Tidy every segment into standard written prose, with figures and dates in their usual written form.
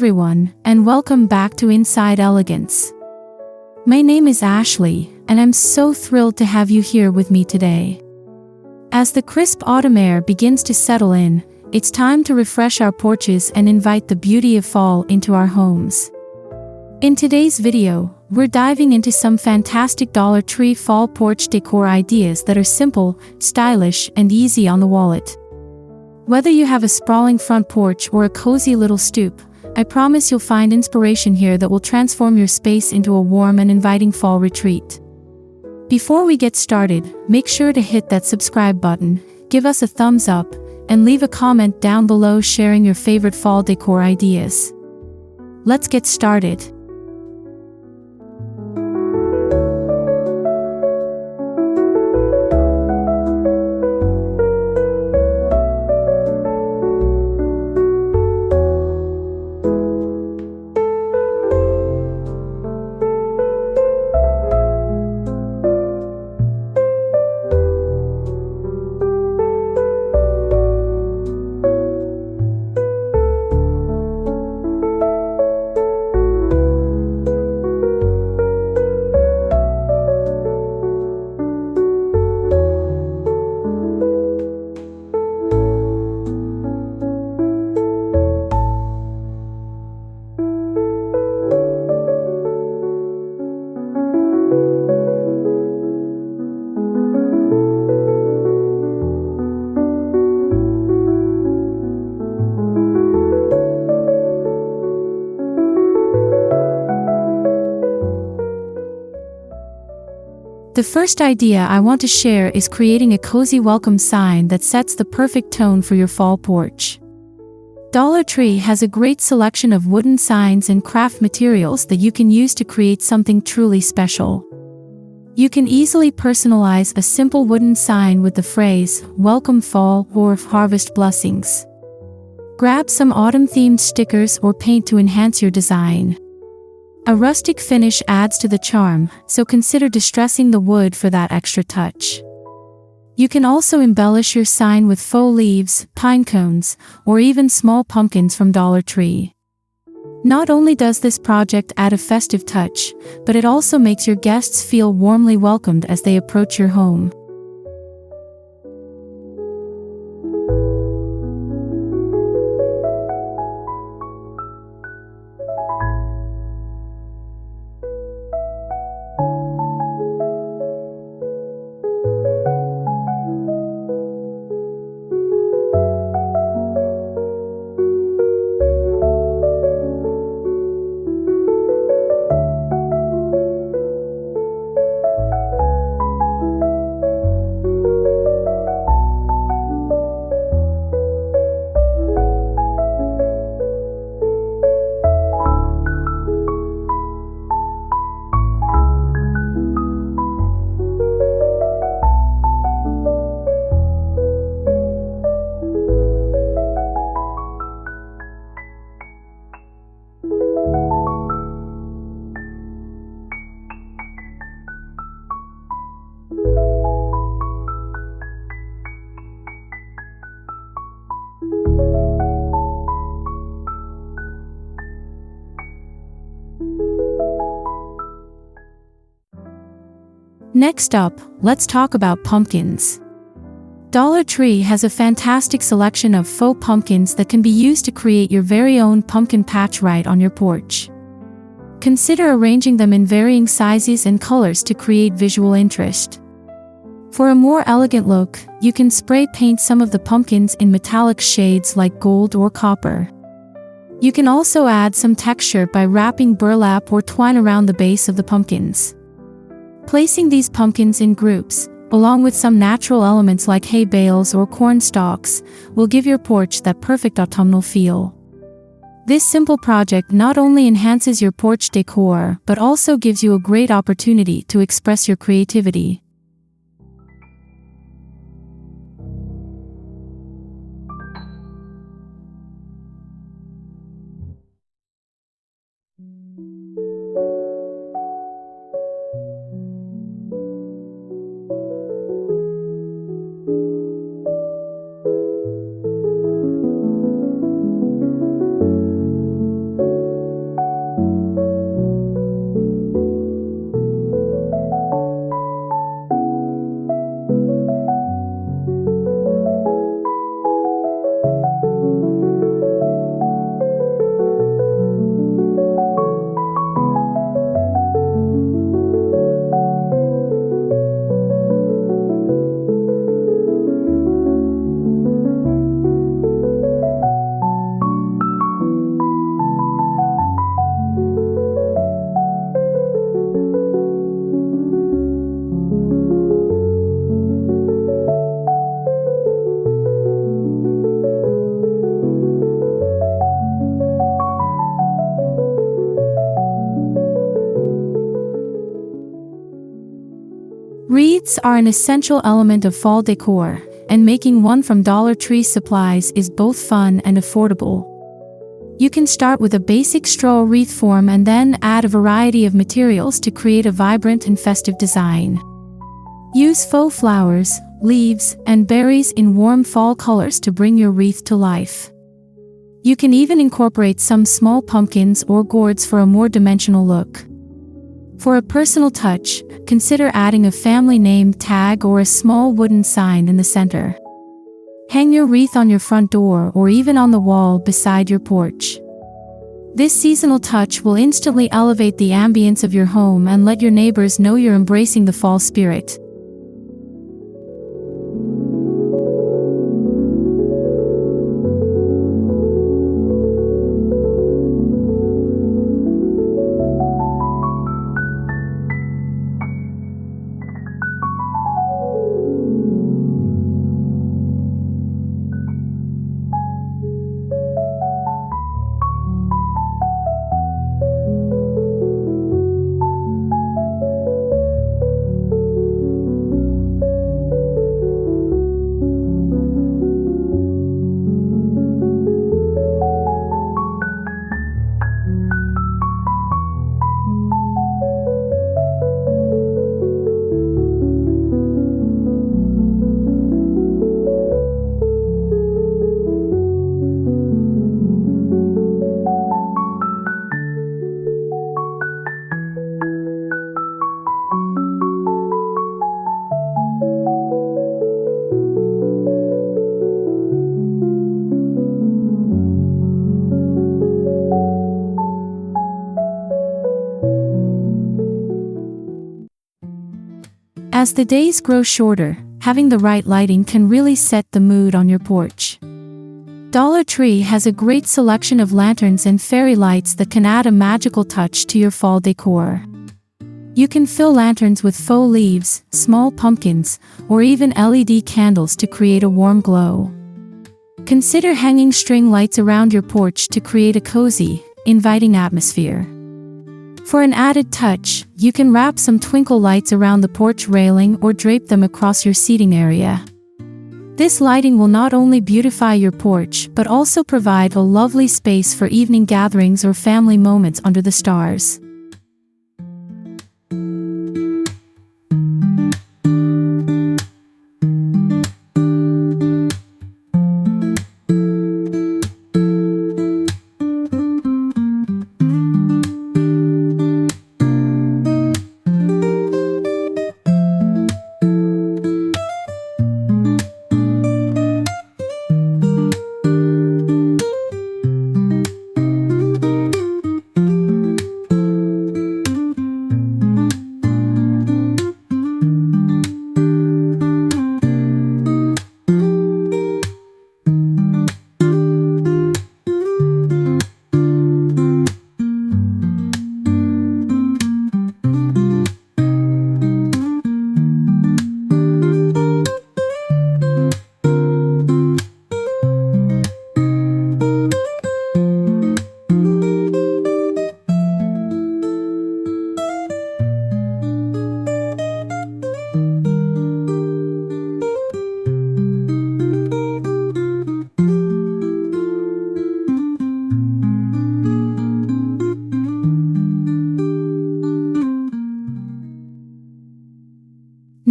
everyone, and welcome back to Inside Elegance. My name is Ashley, and I'm so thrilled to have you here with me today. As the crisp autumn air begins to settle in, it's time to refresh our porches and invite the beauty of fall into our homes. In today's video, we're diving into some fantastic Dollar Tree fall porch decor ideas that are simple, stylish, and easy on the wallet. Whether you have a sprawling front porch or a cozy little stoop, I promise you'll find inspiration here that will transform your space into a warm and inviting fall retreat. Before we get started, make sure to hit that subscribe button, give us a thumbs up, and leave a comment down below sharing your favorite fall decor ideas. Let's get started. The first idea I want to share is creating a cozy welcome sign that sets the perfect tone for your fall porch. Dollar Tree has a great selection of wooden signs and craft materials that you can use to create something truly special. You can easily personalize a simple wooden sign with the phrase, "Welcome Fall" or "Harvest Blessings." Grab some autumn-themed stickers or paint to enhance your design. A rustic finish adds to the charm, so consider distressing the wood for that extra touch. You can also embellish your sign with faux leaves, pine cones, or even small pumpkins from Dollar Tree. Not only does this project add a festive touch, but it also makes your guests feel warmly welcomed as they approach your home. Next up, let's talk about pumpkins. Dollar Tree has a fantastic selection of faux pumpkins that can be used to create your very own pumpkin patch right on your porch. Consider arranging them in varying sizes and colors to create visual interest. For a more elegant look, you can spray paint some of the pumpkins in metallic shades like gold or copper. You can also add some texture by wrapping burlap or twine around the base of the pumpkins. Placing these pumpkins in groups, along with some natural elements like hay bales or corn stalks, will give your porch that perfect autumnal feel. This simple project not only enhances your porch decor, but also gives you a great opportunity to express your creativity. Wreaths are an essential element of fall decor, and making one from Dollar Tree supplies is both fun and affordable. You can start with a basic straw wreath form and then add a variety of materials to create a vibrant and festive design. Use faux flowers, leaves, and berries in warm fall colors to bring your wreath to life. You can even incorporate some small pumpkins or gourds for a more dimensional look. For a personal touch, consider adding a family name tag or a small wooden sign in the center. Hang your wreath on your front door or even on the wall beside your porch. This seasonal touch will instantly elevate the ambience of your home and let your neighbors know you're embracing the fall spirit. As the days grow shorter, having the right lighting can really set the mood on your porch. Dollar Tree has a great selection of lanterns and fairy lights that can add a magical touch to your fall decor. You can fill lanterns with faux leaves, small pumpkins, or even LED candles to create a warm glow. Consider hanging string lights around your porch to create a cozy, inviting atmosphere. For an added touch, you can wrap some twinkle lights around the porch railing or drape them across your seating area. This lighting will not only beautify your porch but also provide a lovely space for evening gatherings or family moments under the stars.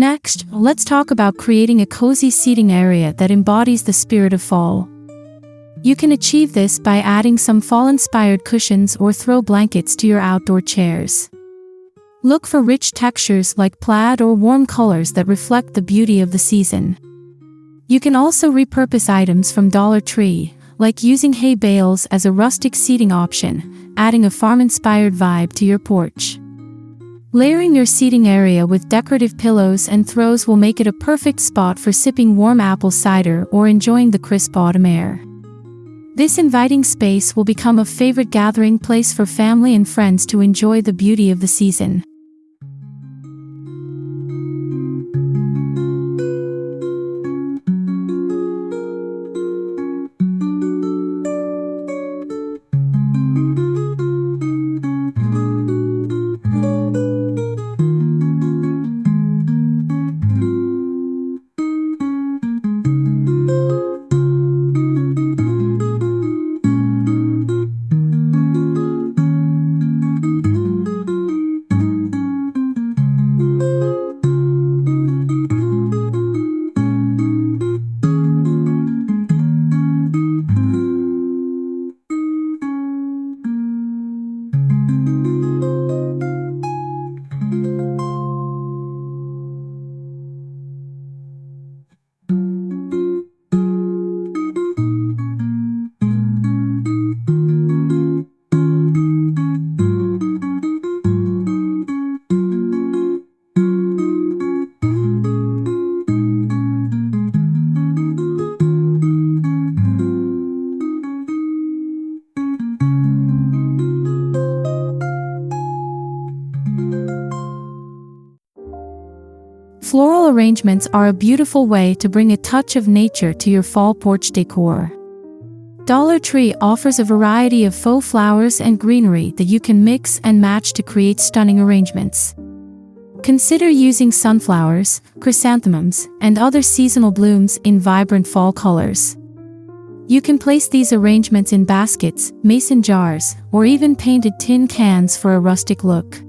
Next, let's talk about creating a cozy seating area that embodies the spirit of fall. You can achieve this by adding some fall-inspired cushions or throw blankets to your outdoor chairs. Look for rich textures like plaid or warm colors that reflect the beauty of the season. You can also repurpose items from Dollar Tree, like using hay bales as a rustic seating option, adding a farm-inspired vibe to your porch. Layering your seating area with decorative pillows and throws will make it a perfect spot for sipping warm apple cider or enjoying the crisp autumn air. This inviting space will become a favorite gathering place for family and friends to enjoy the beauty of the season. Floral arrangements are a beautiful way to bring a touch of nature to your fall porch decor. Dollar Tree offers a variety of faux flowers and greenery that you can mix and match to create stunning arrangements. Consider using sunflowers, chrysanthemums, and other seasonal blooms in vibrant fall colors. You can place these arrangements in baskets, mason jars, or even painted tin cans for a rustic look.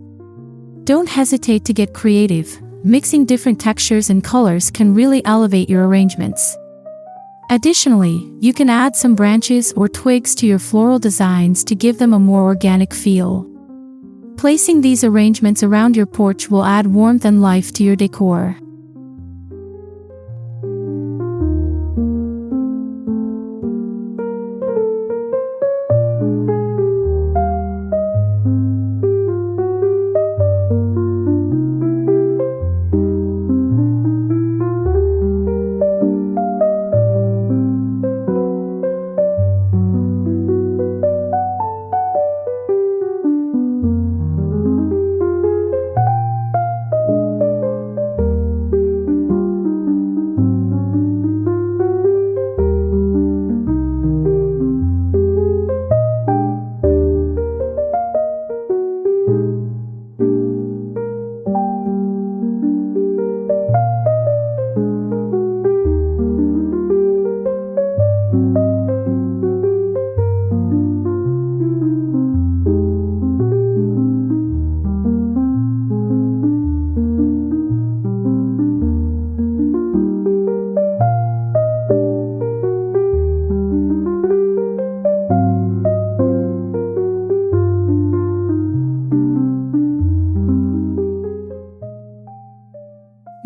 Don't hesitate to get creative. Mixing different textures and colors can really elevate your arrangements. Additionally, you can add some branches or twigs to your floral designs to give them a more organic feel. Placing these arrangements around your porch will add warmth and life to your decor.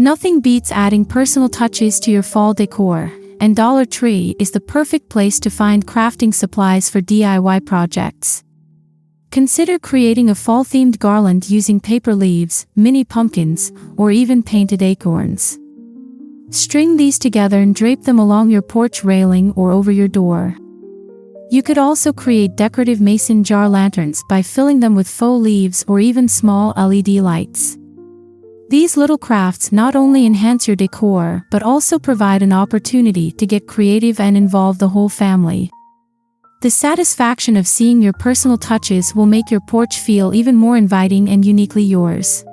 Nothing beats adding personal touches to your fall decor, and Dollar Tree is the perfect place to find crafting supplies for DIY projects. Consider creating a fall-themed garland using paper leaves, mini pumpkins, or even painted acorns. String these together and drape them along your porch railing or over your door. You could also create decorative mason jar lanterns by filling them with faux leaves or even small LED lights. These little crafts not only enhance your decor but also provide an opportunity to get creative and involve the whole family. The satisfaction of seeing your personal touches will make your porch feel even more inviting and uniquely yours.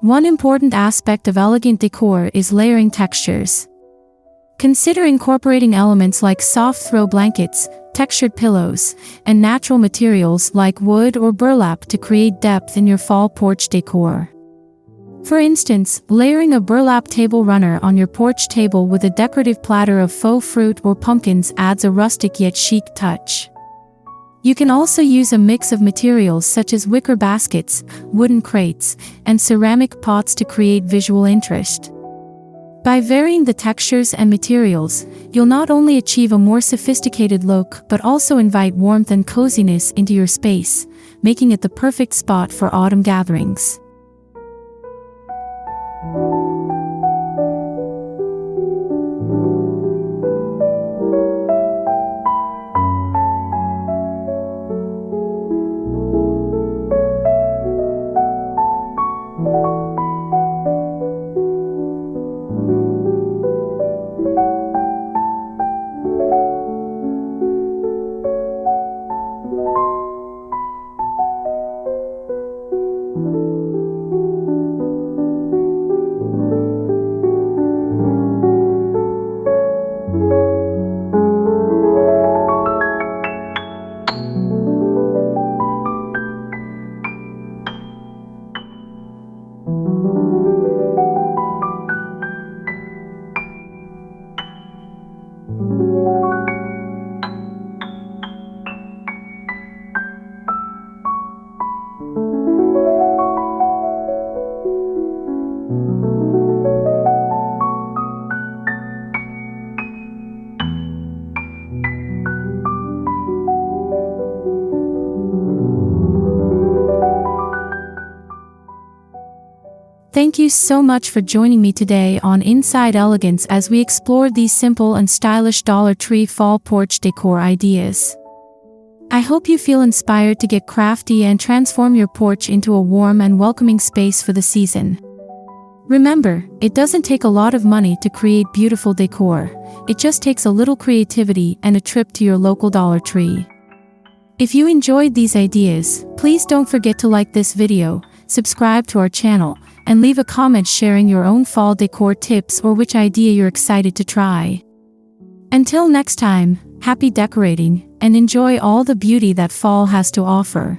One important aspect of elegant decor is layering textures. Consider incorporating elements like soft throw blankets, textured pillows, and natural materials like wood or burlap to create depth in your fall porch decor. For instance, layering a burlap table runner on your porch table with a decorative platter of faux fruit or pumpkins adds a rustic yet chic touch. You can also use a mix of materials such as wicker baskets, wooden crates, and ceramic pots to create visual interest. By varying the textures and materials, you'll not only achieve a more sophisticated look but also invite warmth and coziness into your space, making it the perfect spot for autumn gatherings. Thank you so much for joining me today on Inside Elegance as we explored these simple and stylish Dollar Tree fall porch decor ideas. I hope you feel inspired to get crafty and transform your porch into a warm and welcoming space for the season. Remember, it doesn't take a lot of money to create beautiful decor. It just takes a little creativity and a trip to your local Dollar Tree. If you enjoyed these ideas, please don't forget to like this video, subscribe to our channel, and leave a comment sharing your own fall decor tips or which idea you're excited to try. Until next time, happy decorating, and enjoy all the beauty that fall has to offer.